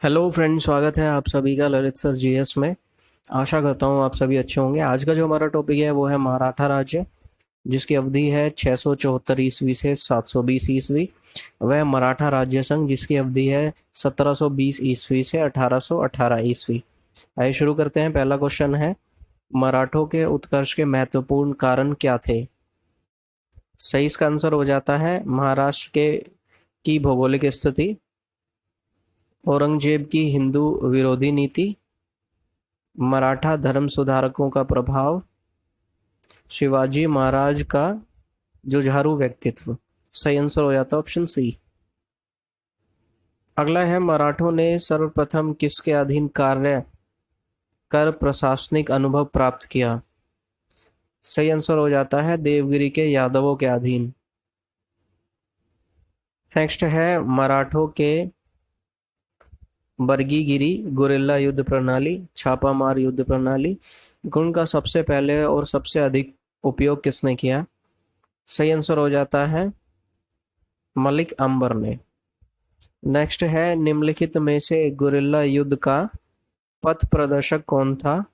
Hello friend, स्वागत है आप सभी का ललित सर जीएस में। आशा करता हूँ आप सभी अच्छे होंगे। आज का जो हमारा टॉपिक है वो है मराठा राज्य, जिसकी अवधि है 674 ईस्वी से 720 ईस्वी। वह मराठा राज्य संघ, जिसकी अवधि है 1720 ईस्वी से 1818 ईस्वी। आइए शुरू करते हैं। पहला क्वेश्चन है, मराठों के उत्कर्ष के महत्वपूर्ण कारण क्या थे? सही इसका आंसर हो जाता है महाराष्ट्र के की भौगोलिक स्थिति, औरंगजेब की हिंदू विरोधी नीति, मराठा धर्म सुधारकों का प्रभाव, शिवाजी महाराज का जुझारू व्यक्तित्व। सही आंसर हो जाता है ऑप्शन सी। अगला है, मराठों ने सर्वप्रथम किसके अधीन कार्य कर प्रशासनिक अनुभव प्राप्त किया? सही आंसर हो जाता है देवगिरी के यादवों के अधीन। नेक्स्ट है, मराठों के बरगीगिरी गुरिल्ला युद्ध प्रणाली, छापामार युद्ध प्रणाली, गुण का सबसे पहले और सबसे अधिक उपयोग किसने किया? सही आंसर हो जाता है मलिक अंबर ने। नेक्स्ट है, निम्नलिखित में से गुरिल्ला युद्ध का पथ प्रदर्शक कौन था?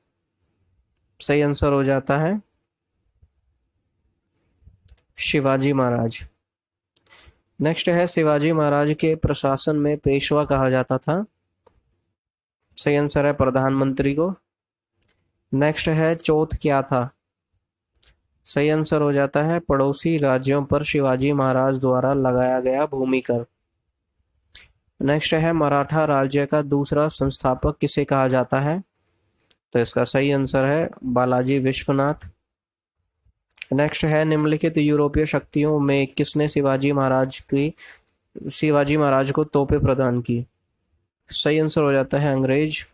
सही आंसर हो जाता है शिवाजी महाराज। नेक्स्ट है, शिवाजी महाराज के प्रशासन में पेशवा कहा जाता था। सही आंसर है प्रधानमंत्री को। नेक्स्ट है, चौथ क्या था? सही आंसर हो जाता है पड़ोसी राज्यों पर शिवाजी महाराज द्वारा लगाया गया भूमि कर। नेक्स्ट है, मराठा राज्य का दूसरा संस्थापक किसे कहा जाता है? तो इसका सही आंसर है बालाजी विश्वनाथ। नेक्स्ट है, निम्नलिखित यूरोपीय शक्तियों में किसने शिवाजी महाराज को तोपें प्रदान की? सही आंसर हो जाता है अंग्रेज।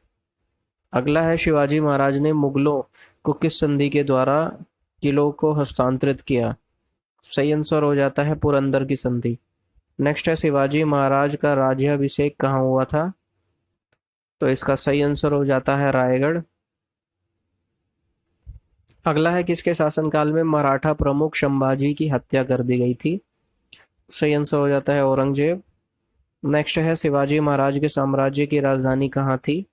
अगला है, शिवाजी महाराज ने मुगलों को किस संधि के द्वारा किलों को हस्तांतरित किया? सही आंसर हो जाता है पुरंदर की संधि। नेक्स्ट है, शिवाजी महाराज का राज्याभिषेक कहाँ हुआ था? तो इसका सही आंसर हो जाता है रायगढ़। अगला है, किसके शासनकाल में मराठा प्रमुख संभाजी की हत्या कर दी गई थी? सही आंसर हो जाता है औरंगजेब। नेक्स्ट है, शिवाजी महाराज के साम्राज्य की राजधानी कहाँ थी?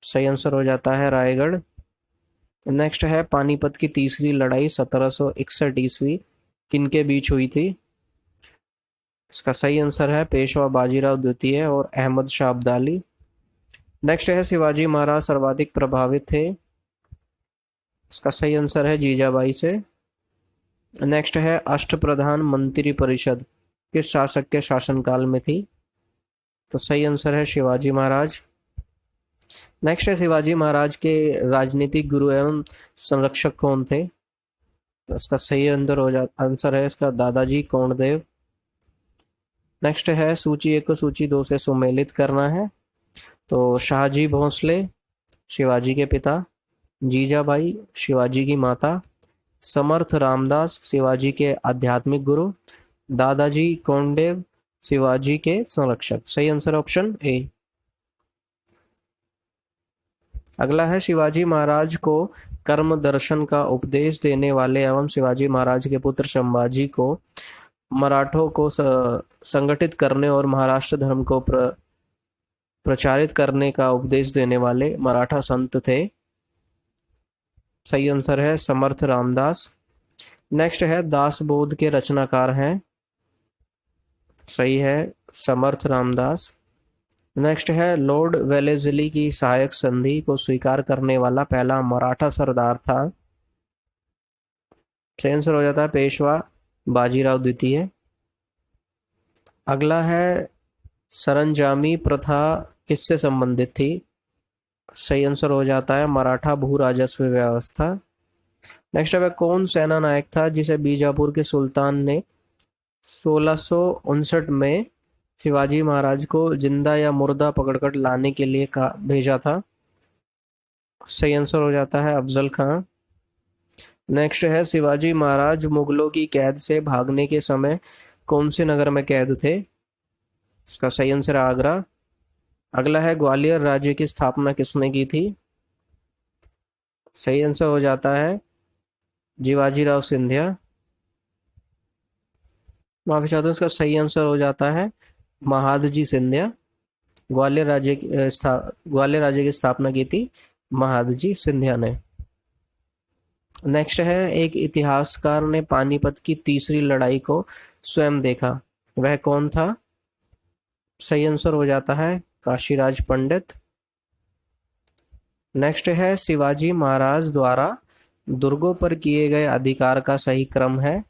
सही आंसर हो जाता है रायगढ़। नेक्स्ट है, पानीपत की तीसरी लड़ाई 1761 ईस्वी किनके बीच हुई थी? इसका सही आंसर है पेशवा बाजीराव द्वितीय और अहमद शाह अब्दाली। नेक्स्ट है, शिवाजी महाराज सर्वाधिक प्रभावित थे। इसका सही आंसर है जीजाबाई से। नेक्स्ट है, अष्टप्रधान मंत्री परिषद किस शासक के शासनकाल में थी? तो सही आंसर है शिवाजी महाराज। नेक्स्ट है, शिवाजी महाराज के राजनीतिक गुरु एवं संरक्षक कौन थे? तो इसका सही आंसर है इसका दादाजी कोंडदेव। नेक्स्ट है, सूची एक को सूची दो से सुमेलित करना है। तो शाहजी भोसले शिवाजी के पिता, जीजाबाई शिवाजी की माता, समर्थ रामदास शिवाजी के आध्यात्मिक गुरु, दादाजी कोंडदेव शिवाजी के संरक्षक। सही आंसर ऑप्शन ए। अगला है, शिवाजी महाराज को कर्म दर्शन का उपदेश देने वाले एवं शिवाजी महाराज के पुत्र संभाजी को मराठों को संगठित करने और महाराष्ट्र धर्म को प्रचारित करने का उपदेश देने वाले मराठा संत थे। सही आंसर है समर्थ रामदास। नेक्स्ट है, दासबोध के रचनाकार हैं। सही है समर्थ रामदास। नेक्स्ट है, लॉर्ड वेलेस्ली की सहायक संधि को स्वीकार करने वाला पहला मराठा सरदार था। सही आंसर हो जाता है पेशवा बाजीराव द्वितीय। अगला है, सरंजामी प्रथा किससे संबंधित थी? सही आंसर हो जाता है मराठा भू राजस्व व्यवस्था। नेक्स्ट है, कौन सेना नायक था जिसे बीजापुर के सुल्तान ने 1659 में शिवाजी महाराज को जिंदा या मुर्दा पकड़कर लाने के लिए भेजा था? सही आंसर हो जाता है अफजल खां। नेक्स्ट है, शिवाजी महाराज मुगलों की कैद से भागने के समय कौन से नगर में कैद थे? इसका सही आंसर है आगरा। अगला है, ग्वालियर राज्य की स्थापना किसने की थी? सही आंसर हो जाता है जीवाजीराव सिंधिया। माफी चाहता हूँ, इसका सही आंसर हो जाता है महादजी सिंधिया। ग्वालियर राज्य की स्थापना की थी महादजी सिंधिया ने। नेक्स्ट है, एक इतिहासकार ने पानीपत की तीसरी लड़ाई को स्वयं देखा, वह कौन था? सही आंसर हो जाता है काशीराज पंडित। नेक्स्ट है, शिवाजी महाराज द्वारा दुर्गों पर किए गए अधिकार का सही क्रम है,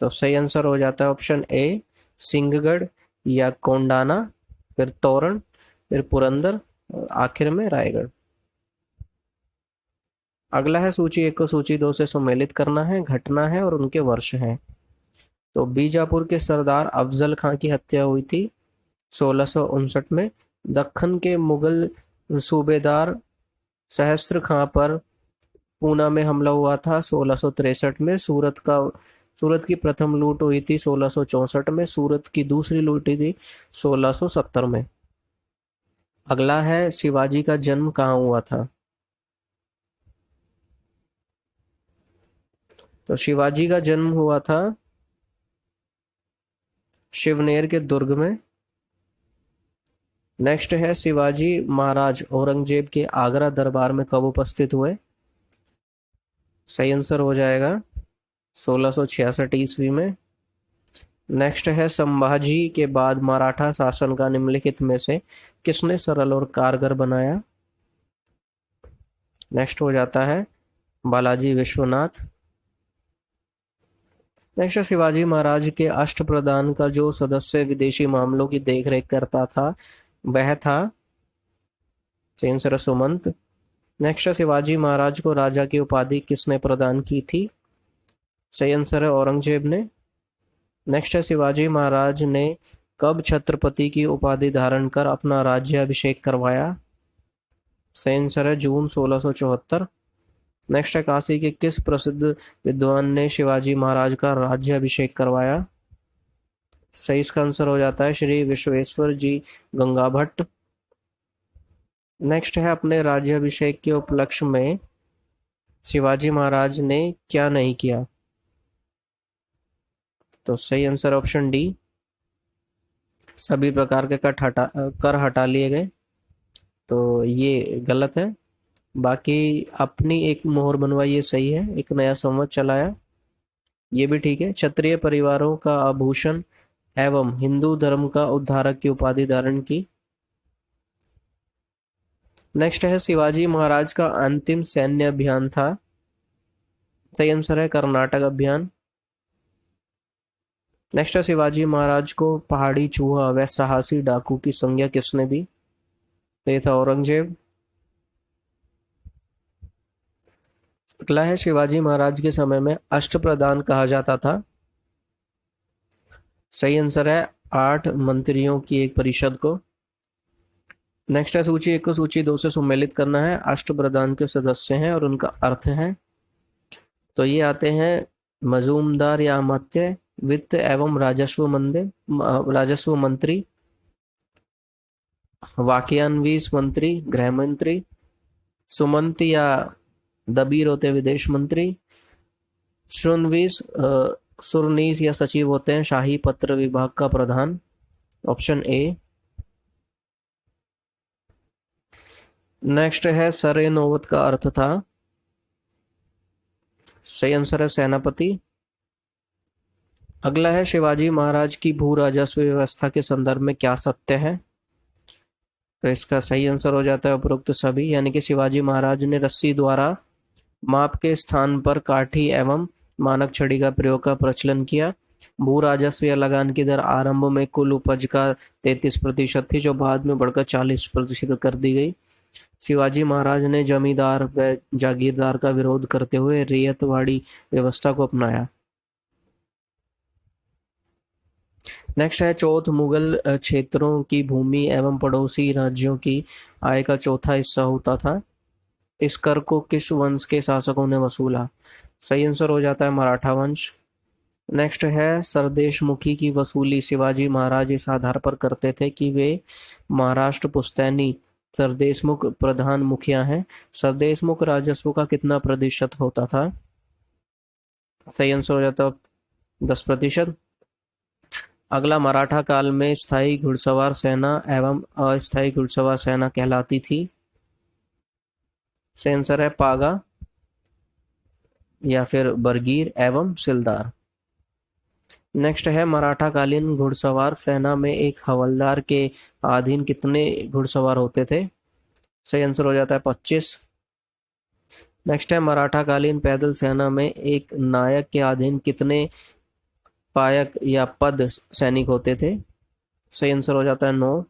तो सही आंसर हो जाता है ऑप्शन ए सिंहगढ़ या कोंडाना, फिर तोरण, फिर पुरंदर और आखिर में रायगढ़। अगला है, सूची एक को सूची दो से सुमेलित करना है, घटना है और उनके वर्ष हैं। तो बीजापुर के सरदार अफजल खां की हत्या हुई थी 1659 में। दक्खन के मुगल सूबेदार सहस्त्र खां पर पूना में हमला हुआ था 1663 में। सूरत की प्रथम लूट हुई थी 1664 में। सूरत की दूसरी लूट हुई थी 1670 में। अगला है, शिवाजी का जन्म कहाँ हुआ था? तो शिवाजी का जन्म हुआ था शिवनेर के दुर्ग में। नेक्स्ट है, शिवाजी महाराज औरंगजेब के आगरा दरबार में कब उपस्थित हुए? सही आंसर हो जाएगा 1666 ईस्वी में। नेक्स्ट है, संभाजी के बाद मराठा शासन का निम्नलिखित में से किसने सरल और कारगर बनाया? नेक्स्ट हो जाता है बालाजी विश्वनाथ। नेक्स्ट, शिवाजी महाराज के अष्टप्रधान का जो सदस्य विदेशी मामलों की देखरेख करता था वह था चेंसर सुमंत। नेक्स्ट, शिवाजी महाराज को राजा की उपाधि किसने प्रदान की थी? सही आंसर है औरंगजेब ने। नेक्स्ट है, शिवाजी महाराज ने कब छत्रपति की उपाधि धारण कर अपना राज्याभिषेक करवाया? सही आंसर है जून 1674। नेक्स्ट है, काशी के किस प्रसिद्ध विद्वान ने शिवाजी महाराज का राज्याभिषेक करवाया? सही इसका आंसर हो जाता है श्री विश्वेश्वर जी गंगा भट्ट। नेक्स्ट है, अपने राज्याभिषेक के उपलक्ष्य में शिवाजी महाराज ने क्या नहीं किया? तो सही आंसर ऑप्शन डी, सभी प्रकार के कर हटा लिए गए। तो ये गलत है। बाकी अपनी एक मोहर बनवाई, ये सही है। एक नया संवत चलाया, ये भी ठीक है। क्षत्रिय परिवारों का आभूषण एवं हिंदू धर्म का उद्धारक की उपाधि धारण की। नेक्स्ट है, शिवाजी महाराज का अंतिम सैन्य अभियान था। सही आंसर है कर्नाटक अभियान। नेक्स्ट है, शिवाजी महाराज को पहाड़ी चूहा व साहसी डाकू की संज्ञा किसने दी? तो ये था औरंगजेब। अगला है, शिवाजी महाराज के समय में अष्टप्रधान कहा जाता था। सही आंसर है 8 मंत्रियों की एक परिषद को। नेक्स्ट है, सूची एक को सूची दो से सुमेलित करना है। अष्टप्रधान के सदस्य हैं और उनका अर्थ है। तो ये आते हैं मजूमदार या अमात्य, वित्त एवं राजस्व मंत्री, वाक्यान्वीस मंत्री, गृह मंत्री, सुमंत या दबीर होते विदेश मंत्री, सुरनीस या सचिव होते हैं शाही पत्र विभाग का प्रधान। Option A. नेक्स्ट है, सरे नौबत का अर्थ था। सही आंसर है सेनापति। अगला है, शिवाजी महाराज की भू राजस्व व्यवस्था के संदर्भ में क्या सत्य है? तो इसका सही आंसर हो जाता है उपरोक्त सभी, यानी कि शिवाजी महाराज ने रस्सी द्वारा माप के स्थान पर काठी एवं मानक छड़ी का प्रयोग का प्रचलन किया। भू राजस्व या लगान की दर आरंभ में कुल उपज का 33% थी, जो बाद में बढ़कर 40% कर दी गई। शिवाजी महाराज ने जमींदार व जागीरदार का विरोध करते हुए रियतवाड़ी व्यवस्था को अपनाया। नेक्स्ट है, चौथ मुगल क्षेत्रों की भूमि एवं पड़ोसी राज्यों की आय का चौथा हिस्सा होता था। इस कर को किस वंश के शासकों ने वसूला? सही आंसर हो जाता है मराठा वंश। नेक्स्ट है, सरदेशमुखी की वसूली शिवाजी महाराज इस आधार पर करते थे कि वे महाराष्ट्र पुश्तैनी सरदेशमुख प्रधान मुखिया हैं। सरदेशमुख राजस्व का कितना प्रतिशत होता था? सही आंसर हो जाता है 10%। अगला, मराठा काल में स्थायी घुड़सवार सेना एवं अस्थायी घुड़सवार सेना कहलाती थी। सही आंसर है पागा या फिर बरगीर एवं सिलदार। नेक्स्ट है, मराठा कालीन घुड़सवार सेना में एक हवलदार के अधीन कितने घुड़सवार होते थे? सही आंसर हो जाता है 25। नेक्स्ट है, मराठा कालीन पैदल सेना में एक नायक के अधीन कितने पायक या पद सैनिक होते थे? सही आंसर हो जाता है 9।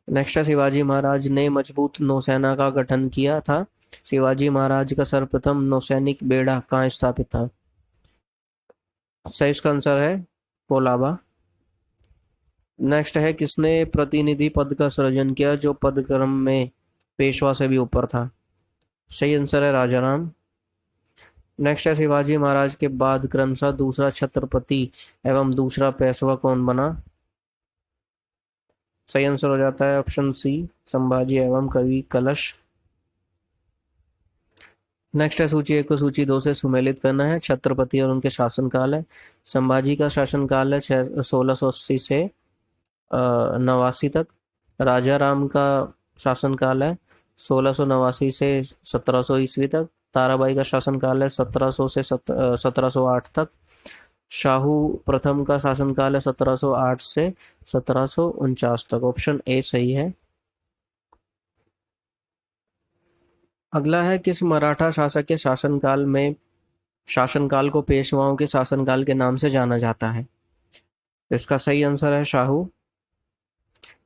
नेक्स्ट है, शिवाजी महाराज ने मजबूत नौसेना का गठन किया था। शिवाजी महाराज का सर्वप्रथम नौसैनिक बेड़ा कहाँ स्थापित था? सही इसका आंसर है कोलाबा। नेक्स्ट है, किसने प्रतिनिधि पद का सृजन किया जो पद क्रम में पेशवा से भी ऊपर था? सही आंसर है राजाराम। नेक्स्ट है, शिवाजी महाराज के बाद क्रमशः दूसरा छत्रपति एवं दूसरा पेशवा कौन बना? सही आंसर हो जाता है ऑप्शन सी, संभाजी एवं कवि कलश। नेक्स्ट है, सूची 1 को सूची 2 से सुमेलित करना है। छत्रपति और उनके शासनकाल है। संभाजी का शासनकाल है 1680 से 89 तक। राजा राम का शासनकाल है 1689 से 1700 ईस्वी तक। ताराबाई का शासनकाल है 1700 से 1708 तक। शाहू प्रथम का शासनकाल है 1708 से 1749 तक। ऑप्शन ए सही है। अगला है, किस मराठा शासक के शासनकाल में शासनकाल को पेशवाओं के शासनकाल के नाम से जाना जाता है? इसका सही आंसर है शाहू।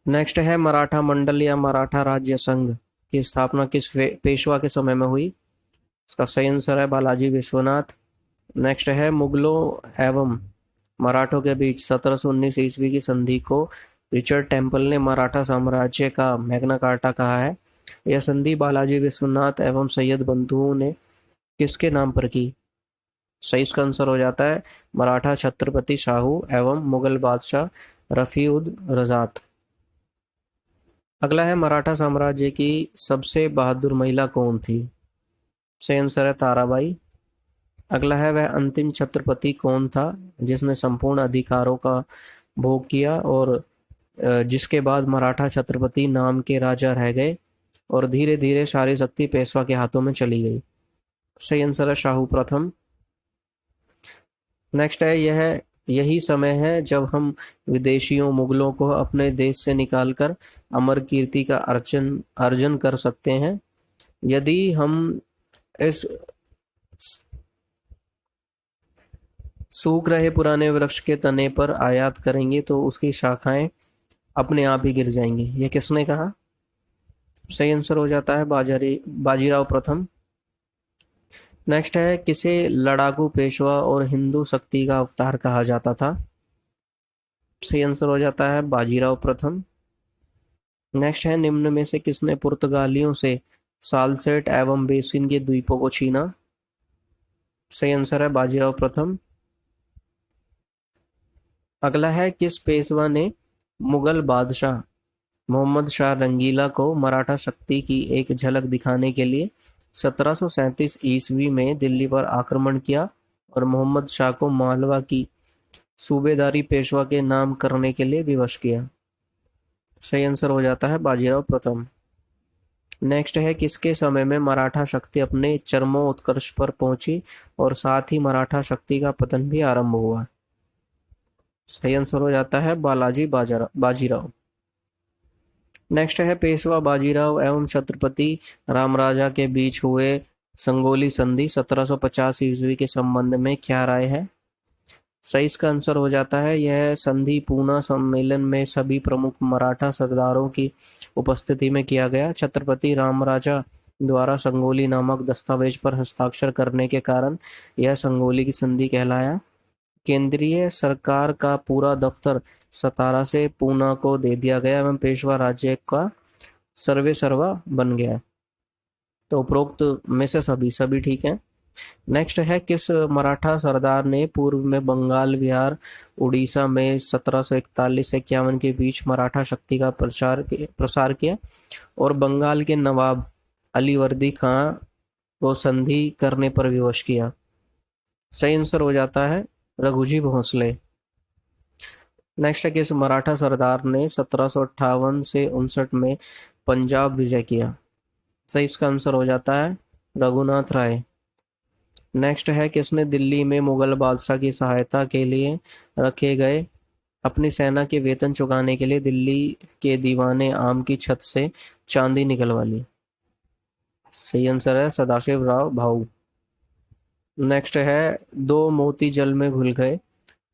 नेक्स्ट है, मराठा मंडल या मराठा राज्य संघ की स्थापना किस पेशवा के समय में हुई? इसका सही आंसर है बालाजी विश्वनाथ। नेक्स्ट है, मुगलों एवं मराठों के बीच 1719 ईस्वी की संधि को रिचर्ड टेम्पल ने मराठा साम्राज्य का मैग्ना कार्टा कहा है। यह संधि बालाजी विश्वनाथ एवं सैयद बंधुओं ने किसके नाम पर की? सही इसका आंसर हो जाता है मराठा छत्रपति शाहू एवं मुगल बादशाह रफी उद रजात। अगला है, मराठा साम्राज्य की सबसे बहादुर महिला कौन थी? सही आंसर है ताराबाई। अगला है, वह अंतिम छत्रपति कौन था जिसने संपूर्ण अधिकारों का भोग किया और जिसके बाद मराठा छत्रपति नाम के राजा रह गए और धीरे धीरे सारी शक्ति पेशवा के हाथों में चली गई? सही आंसर है शाहू प्रथम। नेक्स्ट है, यही समय है जब हम विदेशियों मुगलों को अपने देश से निकालकर अमर कीर्ति का अर्जन कर सकते हैं। यदि हम इस सूख रहे पुराने वृक्ष के तने पर आयात करेंगे तो उसकी शाखाएं अपने आप ही गिर जाएंगी। यह किसने कहा? सही आंसर हो जाता है बाजीराव प्रथम। नेक्स्ट है, किसे लड़ाकू पेशवा और हिंदू शक्ति का अवतार कहा जाता था? सही आंसर हो जाता है बाजीराव प्रथम। नेक्स्ट है, निम्न में से किसने पुर्तगालियों से सालसेट एवं बेसिन के द्वीपों को छीना? सही आंसर है बाजीराव प्रथम। अगला है, किस पेशवा ने मुगल बादशाह मोहम्मद शाह रंगीला को मराठा शक्ति की एक झलक दिखाने के लिए 1737 ईस्वी में दिल्ली पर आक्रमण किया और मोहम्मद शाह को मालवा की सूबेदारी पेशवा के नाम करने के लिए विवश किया? सही आंसर हो जाता है बाजीराव प्रथम। नेक्स्ट है, किसके समय में मराठा शक्ति अपने चरमोत्कर्ष पर पहुंची और साथ ही मराठा शक्ति का पतन भी आरंभ हुआ? सही आंसर हो जाता है बाजीराव। नेक्स्ट है, पेशवा बाजीराव एवं छत्रपति रामराजा के बीच हुए संगोली संधि 1750 ईस्वी के संबंध में क्या राय है? सही इसका आंसर हो जाता है, यह संधि पूना सम्मेलन में सभी प्रमुख मराठा सरदारों की उपस्थिति में किया गया। छत्रपति रामराजा द्वारा संगोली नामक दस्तावेज पर हस्ताक्षर करने के कारण यह संगोली की संधि कहलाया। केंद्रीय सरकार का पूरा दफ्तर सतारा से पूना को दे दिया गया एवं पेशवा राज्य का सर्वेसर्वा बन गया। तो उपरोक्त में से सभी ठीक है। नेक्स्ट है, किस मराठा सरदार ने पूर्व में बंगाल विहार उड़ीसा में 1741 से 51 के बीच मराठा शक्ति का प्रसार किया और बंगाल के नवाब अलीवर्दी खां को संधि करने पर विवश किया? सही आंसर हो जाता है रघुजी भोंसले। नेक्स्ट है किस मराठा सरदार ने 1758 से 59 में पंजाब विजय किया? सही इसका आंसर हो जाता है रघुनाथ राय। नेक्स्ट है किसने दिल्ली में मुगल बादशाह की सहायता के लिए रखे गए अपनी सेना के वेतन चुकाने के लिए दिल्ली के दीवाने आम की छत से चांदी निकलवा ली? सही आंसर है सदाशिव राव भाऊ। नेक्स्ट है दो मोती जल में घुल गए,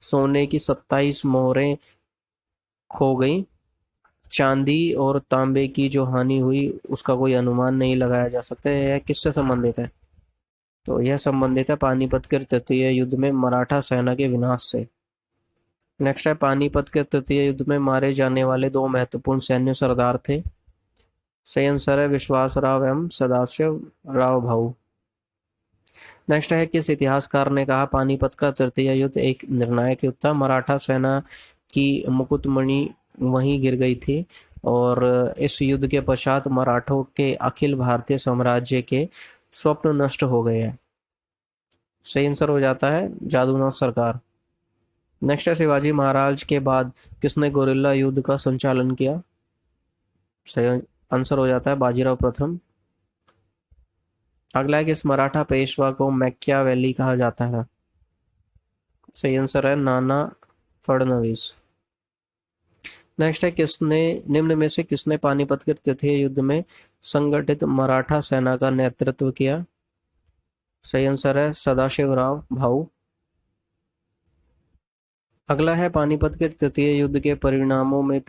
सोने की 27 मोहरें खो गई, चांदी और तांबे की जो हानि हुई उसका कोई अनुमान नहीं लगाया जा सकता। यह किससे संबंधित है? तो यह संबंधित है पानीपत के तृतीय युद्ध में मराठा सेना के विनाश से। नेक्स्ट है पानीपत के तृतीय युद्ध में मारे जाने वाले दो महत्वपूर्ण सैन्य सरदार थे? सही आंसर है विश्वास राव एवं सदाशिव राव भाऊ। नेक्स्ट है किस इतिहासकार ने कहा पानीपत का तृतीय युद्ध एक निर्णायक युद्ध था, मराठा सेना की मुकुटमणि वहीं गिर गई थी और इस युद्ध के पश्चात मराठों के अखिल भारतीय साम्राज्य के स्वप्न नष्ट हो गए हैं? सही आंसर हो जाता है जादूनाथ सरकार। नेक्स्ट है शिवाजी महाराज के बाद किसने गोरिल्ला युद्ध का संचालन किया? सही आंसर हो जाता है बाजीराव प्रथम। अगला है किस मराठा पेशवा को मैकियावेली कहा जाता है? सही आंसर है नाना फडणवीस। नेक्स्ट है किसने निम्न में से किसने पानीपत के तृतीय युद्ध में संगठित मराठा सेना का नेतृत्व किया? सही आंसर है सदाशिव राव भाऊ। अगला है पानीपत के तृतीय युद्ध के परिणामों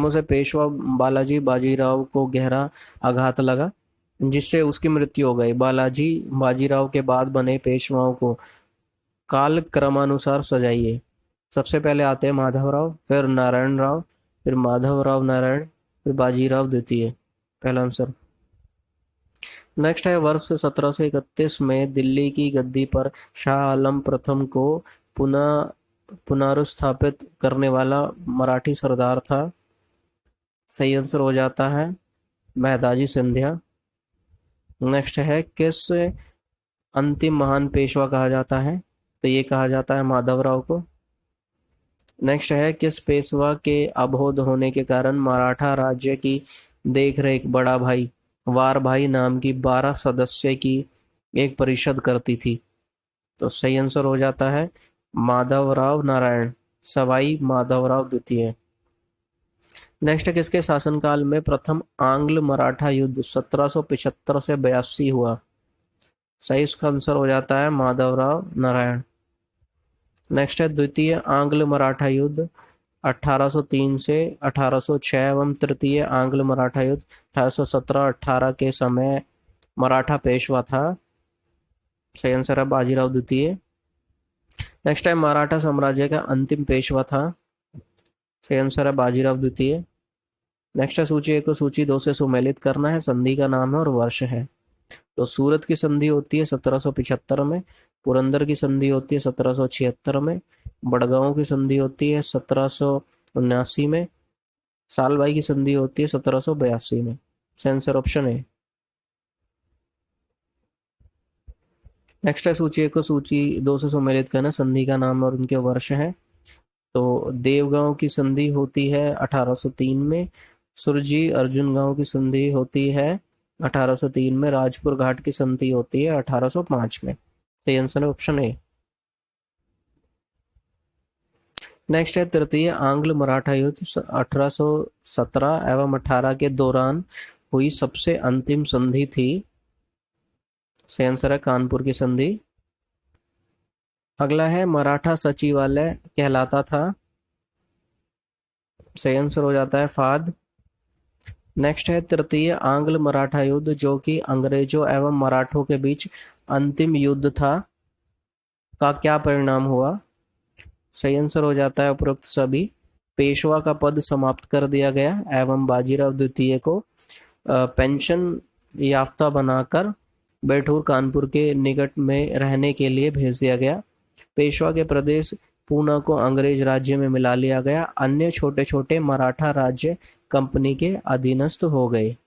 से पेशवा बालाजी बाजीराव को गहरा आघात लगा जिससे उसकी मृत्यु हो गई। बालाजी बाजीराव के बाद बने पेशवाओं को काल क्रमानुसार सजाइए। सबसे पहले आते हैं माधवराव, फिर नारायण राव, फिर माधवराव नारायण, फिर बाजीराव द्वितीय। पहला आंसर। नेक्स्ट है वर्ष 1731 में दिल्ली की गद्दी पर शाह आलम प्रथम को पुनः पुनरुस्थापित करने वाला मराठी सरदार था? सही आंसर हो जाता है महदाजी सिंधिया। नेक्स्ट है किस अंतिम महान पेशवा कहा जाता है? तो ये कहा जाता है माधवराव को। नेक्स्ट है किस पेशवा के अबोध होने के कारण मराठा राज्य की देखरेख बड़ा भाई वार भाई नाम की 12 सदस्य की एक परिषद करती थी? तो सही आंसर हो जाता है माधवराव नारायण, सवाई माधवराव द्वितीय। नेक्स्ट किसके शासनकाल में प्रथम आंग्ल मराठा युद्ध 1775 से 82 हुआ? सही इसका आंसर हो जाता है माधवराव नारायण। नेक्स्ट है द्वितीय आंग्ल मराठा युद्ध 1803 से 1806 एवं तृतीय आंग्ल मराठा युद्ध 1817-18 के समय मराठा पेशवा था? सही आंसर है बाजीराव द्वितीय। नेक्स्ट है मराठा साम्राज्य का अंतिम पेशवा था? सही आंसर है बाजीराव द्वितीय। नेक्स्ट है सूची 1 को सूची 2 से सुमेलित करना है, संधि का नाम है और वर्ष है। तो सूरत की संधि होती है 1775 में, पुरंदर की संधि होती है 1776 में, बड़गांव की संधि होती है 1779 में, सालबाई की संधि होती है 1782 में। आंसर ऑप्शन है। नेक्स्ट है सूची 1 को सूची 2 से सुमेलित करना, संधि का नाम और उनके वर्ष है। तो देवगांव की संधि होती है 1803 में, सुरजी अर्जुन गांव की संधि होती है 1803 में, राजपुर घाट की संधि होती है 1805 में। सही आंसर है ऑप्शन ए। नेक्स्ट है तृतीय आंग्ल मराठा युद्ध 1817 एवं 18 के दौरान हुई सबसे अंतिम संधि थी? सही आंसर है कानपुर की संधि। अगला है मराठा सचिवालय कहलाता था? सही आंसर हो जाता है फाद। नेक्स्ट है तृतीय आंग्ल मराठा युद्ध जो कि अंग्रेजों एवं मराठों के बीच अंतिम युद्ध था, का क्या परिणाम हुआ? सही आंसर हो जाता है उपरोक्त सभी। पेशवा का पद समाप्त कर दिया गया एवं बाजीराव द्वितीय को पेंशन याफ्ता बनाकर बैठूर कानपुर के निकट में रहने के लिए भेज दिया गया। पेशवा के प्रदेश पूना को अंग्रेज राज्य में मिला लिया गया। अन्य छोटे छोटे मराठा राज्य कंपनी के अधीनस्थ हो गए।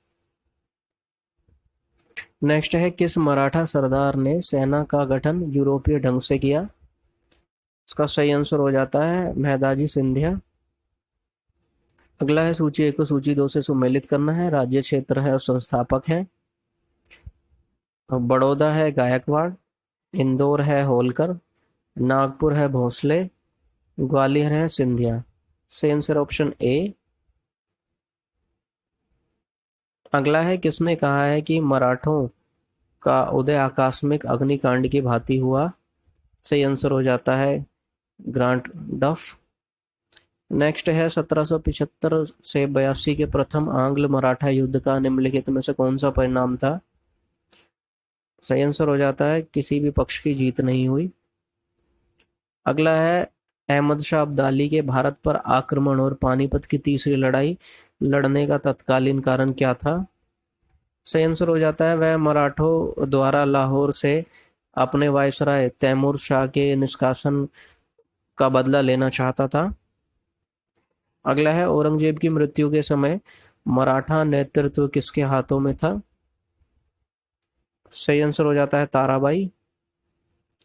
नेक्स्ट है किस मराठा सरदार ने सेना का गठन यूरोपीय ढंग से किया? इसका सही आंसर हो जाता है मेहदाजी सिंधिया। अगला है सूची 1 को सूची 2 से सुमेलित करना है। राज्य क्षेत्र है और संस्थापक है। बड़ौदा है गायकवाड़, इंदौर है होलकर, नागपुर है भोसले, ग्वालियर है सिंधिया। सही आंसर ऑप्शन ए। अगला है किसने कहा है कि मराठों का उदय आकस्मिक अग्निकांड की भांति हुआ। सही आंसर हो जाता है ग्रांट डफ। नेक्स्ट है 1775 से 82 के प्रथम आंग्ल मराठा युद्ध का निम्नलिखित में से कौन सा परिणाम था। सही आंसर हो जाता है किसी भी पक्ष की जीत नहीं हुई। अगला है अहमद शाह अब्दाली के भारत पर आक्रमण और पानीपत की तीसरी लड़ाई लड़ने का तत्कालीन कारण क्या था। सही आंसर हो जाता है वह मराठों द्वारा लाहौर से अपने वायसराय तैमूर शाह के निष्कासन का बदला लेना चाहता था। अगला है औरंगजेब की मृत्यु के समय मराठा नेतृत्व किसके हाथों में था। सही आंसर हो जाता है ताराबाई।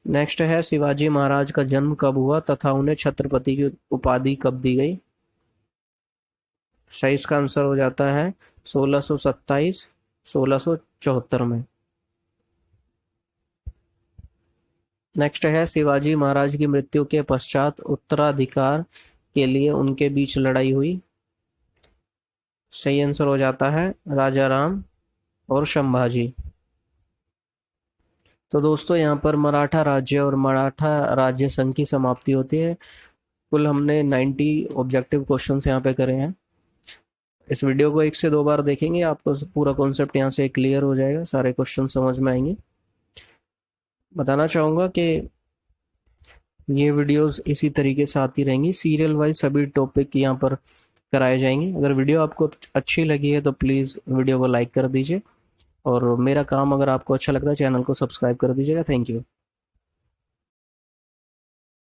नेक्स्ट है शिवाजी महाराज का जन्म कब हुआ तथा उन्हें छत्रपति की उपाधि कब दी गई। सही इसका आंसर हो जाता है 1627 1674 में। नेक्स्ट है शिवाजी महाराज की मृत्यु के पश्चात उत्तराधिकार के लिए उनके बीच लड़ाई हुई। सही आंसर हो जाता है राजा राम और संभाजी। तो दोस्तों यहाँ पर मराठा राज्य और मराठा राज्य संघ की समाप्ति होती है। कुल हमने 90 ऑब्जेक्टिव क्वेश्चंस यहाँ पे करे हैं। इस वीडियो को 1 से 2 बार देखेंगे आपको पूरा कॉन्सेप्ट यहाँ से क्लियर हो जाएगा, सारे क्वेश्चन समझ में आएंगे। बताना चाहूँगा कि ये वीडियोस इसी तरीके से आती रहेंगी, सीरियल वाइज सभी टॉपिक यहाँ पर कराए जाएंगे। अगर वीडियो आपको अच्छी लगी है तो प्लीज़ वीडियो को लाइक कर दीजिए और मेरा काम अगर आपको अच्छा लगता है चैनल को सब्सक्राइब कर दीजिएगा। Thank you.